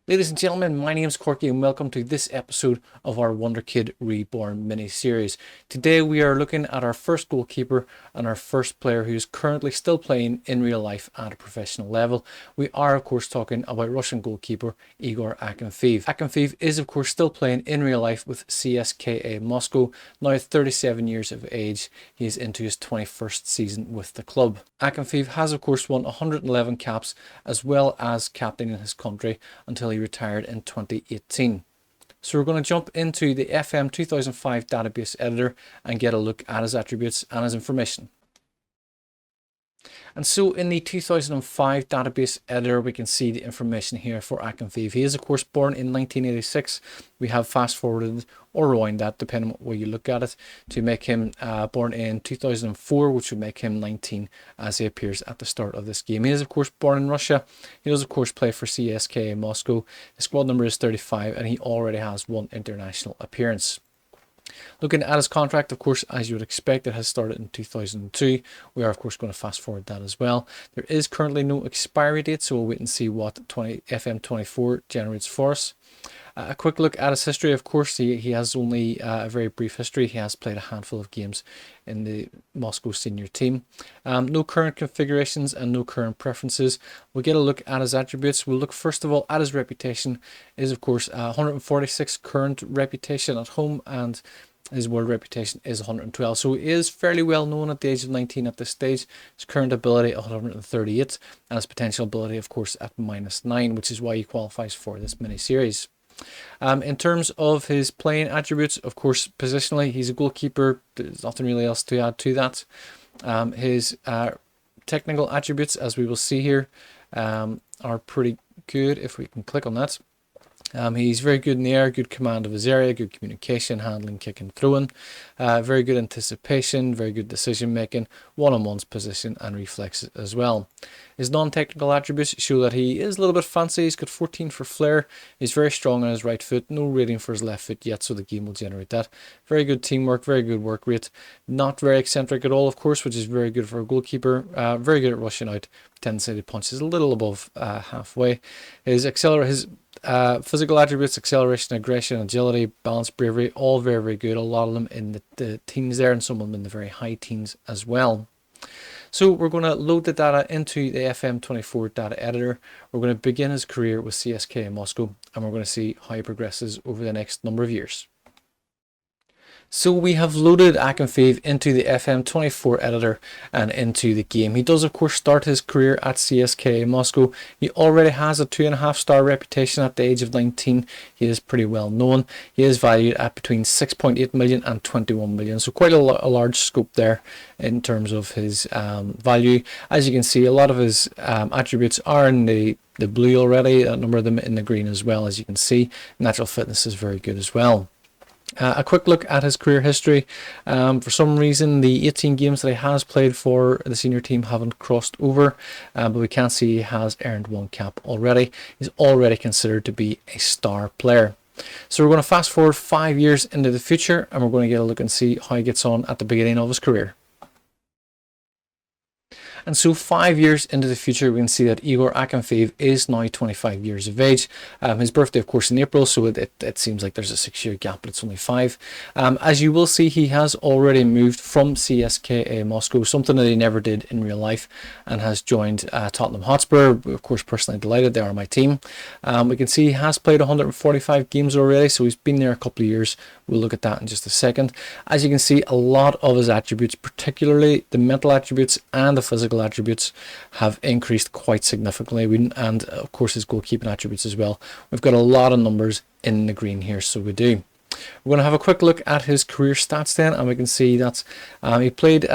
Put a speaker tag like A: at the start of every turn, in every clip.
A: Ladies and gentlemen, my name is Korky and welcome to this episode of our Wonderkid Reborn mini-series. Today we are looking at our first goalkeeper and our first player who is currently still playing in real life at a professional level. We are of course talking about Russian goalkeeper Igor Akifeev. Akinfeev is of course still playing in real life with CSKA Moscow. Now 37 years of age, he is into his 21st season with the club. Akinfeev has of course won 111 caps as well as captaining his country until he retired in 2018. So we're going to jump into the FM2005 database editor and get a look at his attributes and his information. And so in the 2005 database editor, we can see the information here for Akinfeev. He is of course born in 1986. We have fast forwarded or rewind that depending on where you look at it to make him born in 2004, which would make him 19 as he appears at the start of this game. He is of course born in Russia. He does of course play for CSKA Moscow. His squad number is 35 and he already has one international appearance. Looking at his contract, of course, as you would expect, it has started in 2002. We are, of course, going to fast forward that as well. There is currently no expiry date, so we'll wait and see what FM24 generates for us. A quick look at his history. Of course, he has only a very brief history. He has played a handful of games in the Moscow senior team. No current configurations and no current preferences. We'll get a look at his attributes. We'll look first of all at his reputation. Is of course 146 current reputation at home, and his world reputation is 112. So he is fairly well known at the age of 19 at this stage. His current ability 138 and his potential ability of course at -9, which is why he qualifies for this mini series. In terms of his playing attributes, of course, positionally, he's a goalkeeper. There's nothing really else to add to that. His technical attributes, as we will see here, are pretty good if we can click on that. He's very good in the air, good command of his area, good communication, handling, kicking, throwing, very good anticipation, very good decision making, one-on-ones position and reflexes as well. His non-technical attributes show that he is a little bit fancy. He's got 14 for flair. He's very strong on his right foot. No rating for his left foot yet, so the game will generate that. Very good teamwork, very good work rate. Not very eccentric at all, of course, which is very good for a goalkeeper. Very good at rushing out. Tendency to punch is a little above halfway. His physical attributes, acceleration, aggression, agility, balance, bravery, all very, very good. A lot of them in the teens there and some of them in the very high teens as well. So we're going to load the data into the FM24 data editor. We're going to begin his career with CSKA Moscow and we're going to see how he progresses over the next number of years. So we have loaded Akinfeev into the FM24 editor and into the game. He does of course start his career at CSKA Moscow. He already has a 2.5-star reputation at the age of 19. He is pretty well known. He is valued at between 6.8 million and 21 million. So quite a large scope there in terms of his value. As you can see, a lot of his attributes are in the blue already. A number of them in the green as well. As you can see, natural fitness is very good as well. A quick look at his career history. For some reason, the 18 games that he has played for the senior team haven't crossed over, but we can see he has earned 1 cap already. He's already considered to be a star player. So we're going to fast forward 5 years into the future, and we're going to get a look and see how he gets on at the beginning of his career. And so 5 years into the future, we can see that Igor Akifeev is now 25 years of age. His birthday, of course, in April, so it seems like there's a 6-year gap, but it's only 5. As you will see, he has already moved from CSKA Moscow, something that he never did in real life, and has joined Tottenham Hotspur. Of course, personally delighted, they are my team. We can see he has played 145 games already, so he's been there a couple of years. We'll look at that in just a second. As you can see, a lot of his attributes, particularly the mental attributes and the physical attributes, have increased quite significantly, and of course his goalkeeping attributes as well. We've got a lot of numbers in the green here, so we do. We're going to have a quick look at his career stats then, and we can see that he played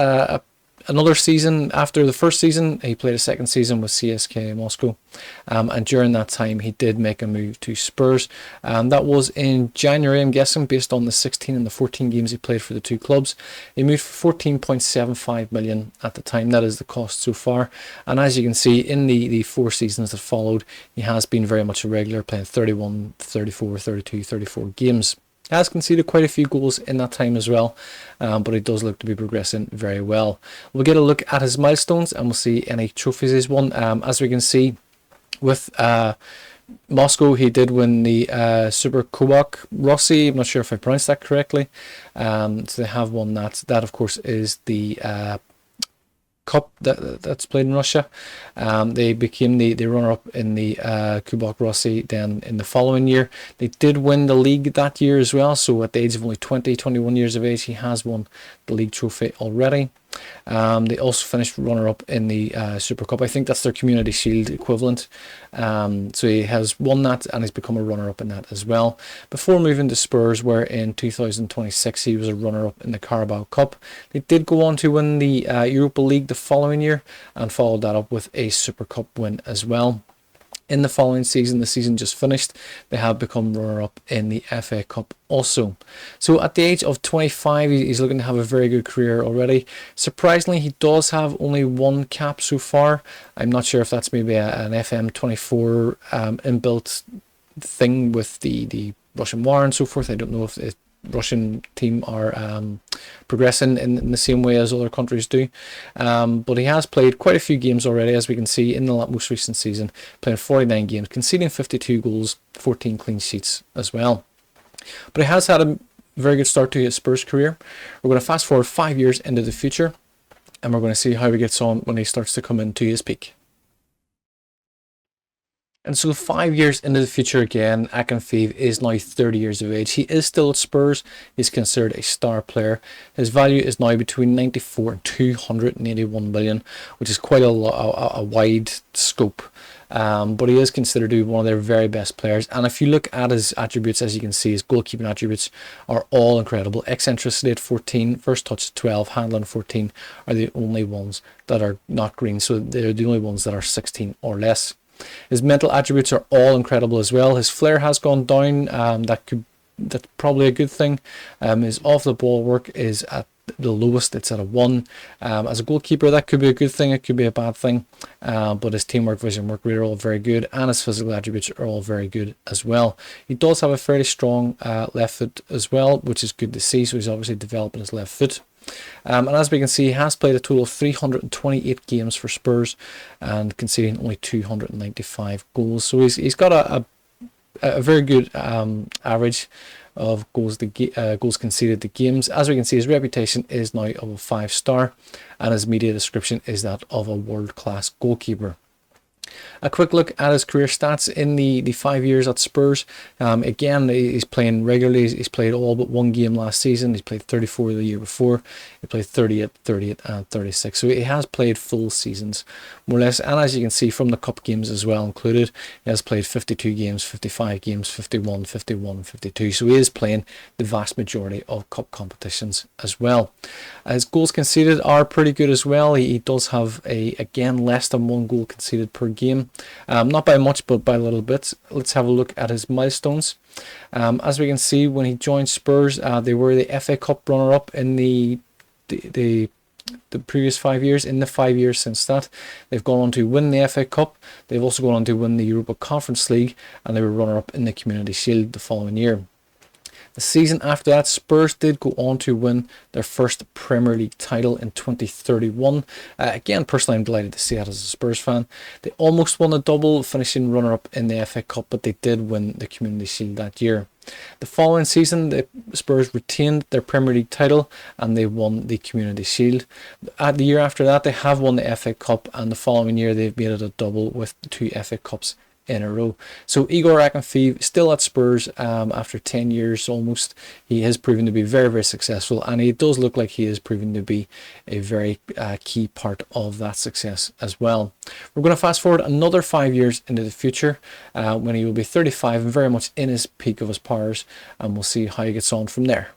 A: another season after the first season. He played a second season with CSKA Moscow, and during that time he did make a move to Spurs. That was in January, I'm guessing, based on the 16 and the 14 games he played for the two clubs. He moved for 14.75 million at the time. That is the cost so far, and as you can see in the 4 seasons that followed, he has been very much a regular, playing 31, 34, 32, 34 games. He has conceded quite a few goals in that time as well, but he does look to be progressing very well. We'll get a look at his milestones and we'll see any trophies he's won. As we can see, with Moscow, he did win the Super Kubok Rossi. I'm not sure if I pronounced that correctly. So they have won that. That, of course, is the cup that's played in Russia. They became the runner-up in the Kubok Rossi then in the following year. They did win the league that year as well, so at the age of only 21 years of age, he has won the league trophy already. They also finished runner-up in the Super Cup. I think that's their Community Shield equivalent. So he has won that and he's become a runner-up in that as well. Before moving to Spurs, where in 2026 he was a runner-up in the Carabao Cup. They did go on to win the Europa League the following year and followed that up with a Super Cup win as well. In the following season, the season just finished, they have become runner-up in the FA Cup also. So at the age of 25, he's looking to have a very good career already. Surprisingly, he does have only one cap so far. I'm not sure if that's maybe an FM24 inbuilt thing with the Russian war and so forth. I don't know if the Russian team are progressing in the same way as other countries do, but he has played quite a few games already, as we can see in the most recent season, playing 49 games, conceding 52 goals, 14 clean sheets as well. But he has had a very good start to his Spurs career. We're going to fast forward 5 years into the future, and we're going to see how he gets on when he starts to come into his peak. And so 5 years into the future again, Akinfeev is now 30 years of age. He is still at Spurs. He's considered a star player. His value is now between 94 and 281 million, which is quite a wide scope. But he is considered to be one of their very best players. And if you look at his attributes, as you can see, his goalkeeping attributes are all incredible. Eccentricity at 14, first touch at 12, handling 14 are the only ones that are not green. So they're the only ones that are 16 or less. His mental attributes are all incredible as well. His flair has gone down. That's probably a good thing. His off the ball work is at the lowest. It's at a 1. As a goalkeeper, that could be a good thing. It could be a bad thing. But his teamwork, vision work rate are all very good, and his physical attributes are all very good as well. He does have a fairly strong left foot as well, which is good to see. So he's obviously developing his left foot. And as we can see, he has played a total of 328 games for Spurs and conceding only 295 goals. So he's got a very good average of goals conceded to games. As we can see, his reputation is now of a 5-star, and his media description is that of a world-class goalkeeper. A quick look at his career stats in the 5 years at Spurs. Again, he's playing regularly. He's played all but one game last season. He's played 34 the year before. He played 38, and 36. So he has played full seasons, more or less. And as you can see from the cup games as well included, he has played 52 games, 55 games, 51, 51, 52. So he is playing the vast majority of cup competitions as well. His goals conceded are pretty good as well. He does have again less than 1 goal conceded per game. Not by much, but by a little bit. Let's have a look at his milestones. As we can see, when he joined Spurs, they were the FA Cup runner-up in the previous 5 years. In the 5 years since that, they've gone on to win the FA Cup. They've also gone on to win the Europa Conference League, and they were runner-up in the Community Shield the following year. The season after that, Spurs did go on to win their first Premier League title in 2031. Again, personally, I'm delighted to see that as a Spurs fan. They almost won a double, finishing runner-up in the FA Cup, but they did win the Community Shield that year. The following season, the Spurs retained their Premier League title and they won the Community Shield. The year after that, they have won the FA Cup, and the following year, they've made it a double with 2 FA Cups in a row. So Igor Akifeev still at Spurs after 10 years almost. He has proven to be very, very successful, and he does look like he is proving to be a very key part of that success as well. We're going to fast forward another 5 years into the future when he will be 35 and very much in his peak of his powers, and we'll see how he gets on from there.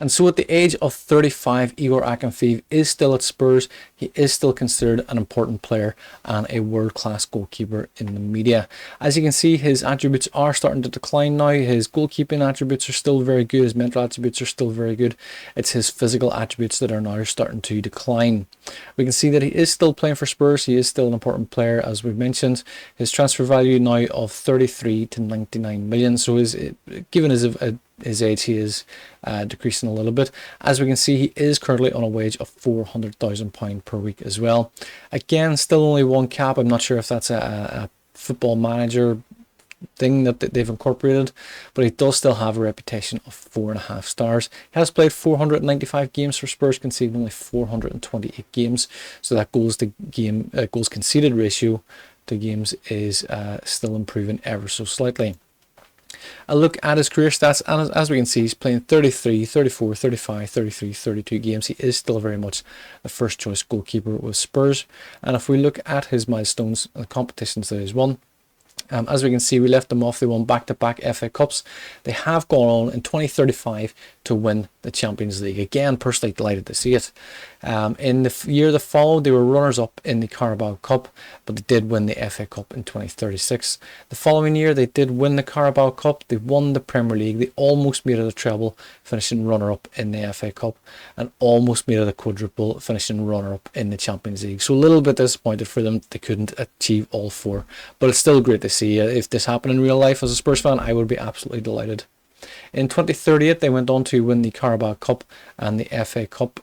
A: And so at the age of 35, Igor Akifeev is still at Spurs. He is still considered an important player and a world-class goalkeeper in the media. As you can see, his attributes are starting to decline now. His goalkeeping attributes are still very good. His mental attributes are still very good. It's his physical attributes that are now starting to decline. We can see that he is still playing for Spurs. He is still an important player, as we've mentioned. His transfer value now of 33 to 99 million. So given his age, he is decreasing a little bit. As we can see, he is currently on a wage of £400,000 per week as well. Again, still only one cap. I'm not sure if that's a football manager thing that they've incorporated, but he does still have a reputation of 4.5 stars. He has played 495 games for Spurs, conceded only 428 games, so that goals conceded ratio to games is still improving ever so slightly. A look at his career stats, and as we can see, he's playing 33, 34, 35, 33, 32 games. He is still very much the first choice goalkeeper with Spurs. And if we look at his milestones and the competitions that he's won, as we can see, we left them off. They won back-to-back FA Cups. They have gone on in 2035 to win the Champions League. Again, personally delighted to see it. In the year that followed, they were runners-up in the Carabao Cup, but they did win the FA Cup in 2036. The following year, they did win the Carabao Cup. They won the Premier League. They almost made it a treble, finishing runner-up in the FA Cup, and almost made it a quadruple, finishing runner-up in the Champions League. So a little bit disappointed for them they couldn't achieve all four, but it's still great to see. If this happened in real life as a Spurs fan, I would be absolutely delighted. In 2038, they went on to win the Carabao Cup and the FA Cup,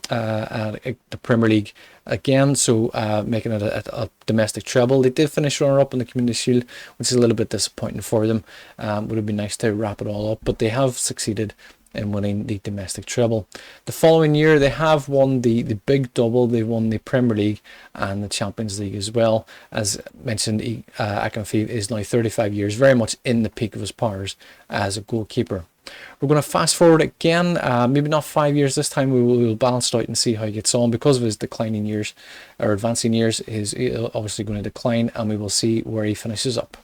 A: the Premier League again, so making it a domestic treble. They did finish runner-up in the Community Shield, which is a little bit disappointing for them. Would have been nice to wrap it all up, but they have succeeded in winning the domestic treble. The following year, they have won the big double. They won the Premier League and the Champions League as well. As mentioned, Akinfeev is now 35 years, very much in the peak of his powers as a goalkeeper. We're going to fast forward again, maybe not 5 years this time. We will balance it out and see how he gets on. Because of his declining years, or advancing years, he's obviously going to decline, and we will see where he finishes up.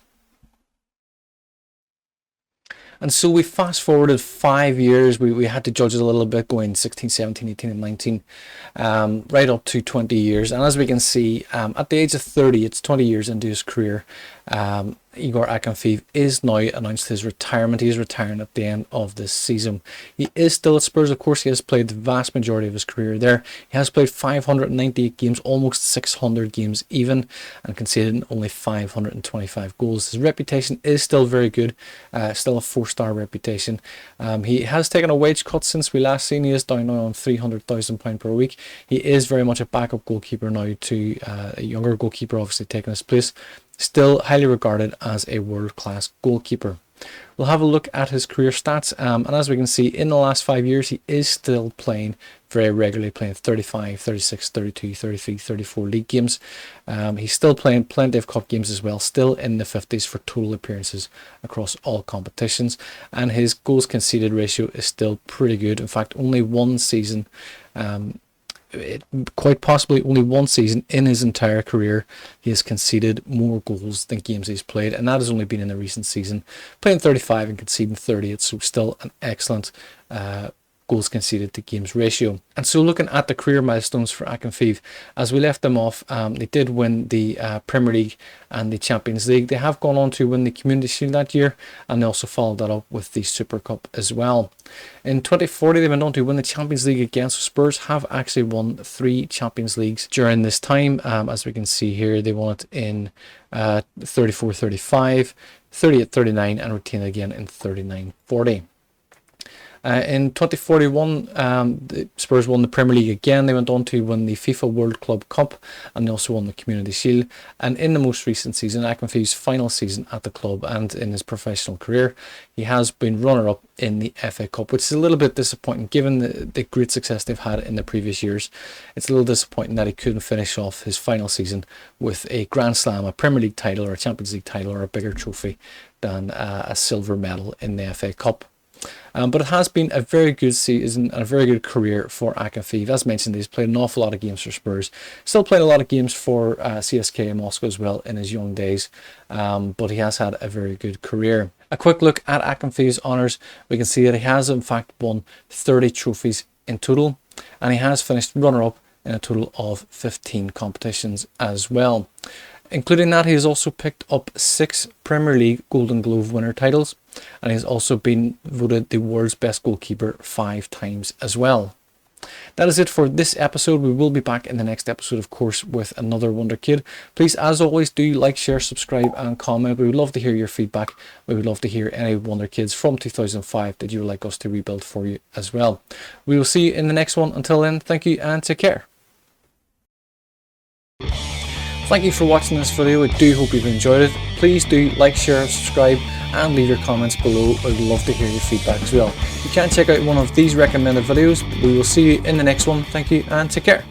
A: And so we fast forwarded 5 years. We had to judge it a little bit, going 16, 17, 18 and 19, right up to 20 years. And as we can see, at the age of 30, it's 20 years into his career, Igor Akifeev is now announced his retirement. He is retiring at the end of this season. He is still at Spurs, of course. He has played the vast majority of his career there. He has played 598 games, almost 600 games even, and conceded only 525 goals. His reputation is still very good, still a 4-star reputation. He has taken a wage cut since we last seen. He is down now on £300,000 per week. He is very much a backup goalkeeper now to a younger goalkeeper, obviously taking his place. Still highly regarded as a world-class goalkeeper. We'll have a look at his career stats, and as we can see, in the last 5 years, he is still playing very regularly, playing 35, 36, 32, 33, 34 league games. He's still playing plenty of cup games as well, still in the 50s for total appearances across all competitions, and his goals conceded ratio is still pretty good. In fact, only one season, quite possibly only one season in his entire career, he has conceded more goals than games he's played, and that has only been in the recent season, playing 35 and conceding 30. It's so still an excellent goals conceded to games ratio. And so looking at the career milestones for Akinfeev, as we left them off, they did win the Premier League and the Champions League. They have gone on to win the Community Shield that year, and they also followed that up with the Super Cup as well. In 2040, they went on to win the Champions League again, so Spurs have actually won 3 Champions Leagues during this time. As we can see here, they won it in 34-35, 38-39, and retained again in 39-40. In 2041, the Spurs won the Premier League again. They went on to win the FIFA World Club Cup, and they also won the Community Shield. And in the most recent season, Akinfeev's final season at the club and in his professional career, he has been runner-up in the FA Cup, which is a little bit disappointing given the great success they've had in the previous years. It's a little disappointing that he couldn't finish off his final season with a Grand Slam, a Premier League title, or a Champions League title, or a bigger trophy than a silver medal in the FA Cup. But it has been a very good season and a very good career for Akinfeev. As mentioned, he's played an awful lot of games for Spurs. Still playing a lot of games for CSKA in Moscow as well in his young days. But he has had a very good career. A quick look at Akinfeev's honours. We can see that he has in fact won 30 trophies in total. And he has finished runner-up in a total of 15 competitions as well. Including that, he has also picked up 6 Premier League Golden Glove winner titles, and he has also been voted the world's best goalkeeper 5 times as well. That is it for this episode. We will be back in the next episode, of course, with another Wonderkid. Please, as always, do like, share, subscribe and comment. We would love to hear your feedback. We would love to hear any Wonderkids from 2005 that you would like us to rebuild for you as well. We will see you in the next one. Until then, thank you and take care. Thank you for watching this video. I do hope you've enjoyed it. Please do like, share, subscribe, and leave your comments below. I'd love to hear your feedback as well. You can check out one of these recommended videos. We will see you in the next one. Thank you and take care.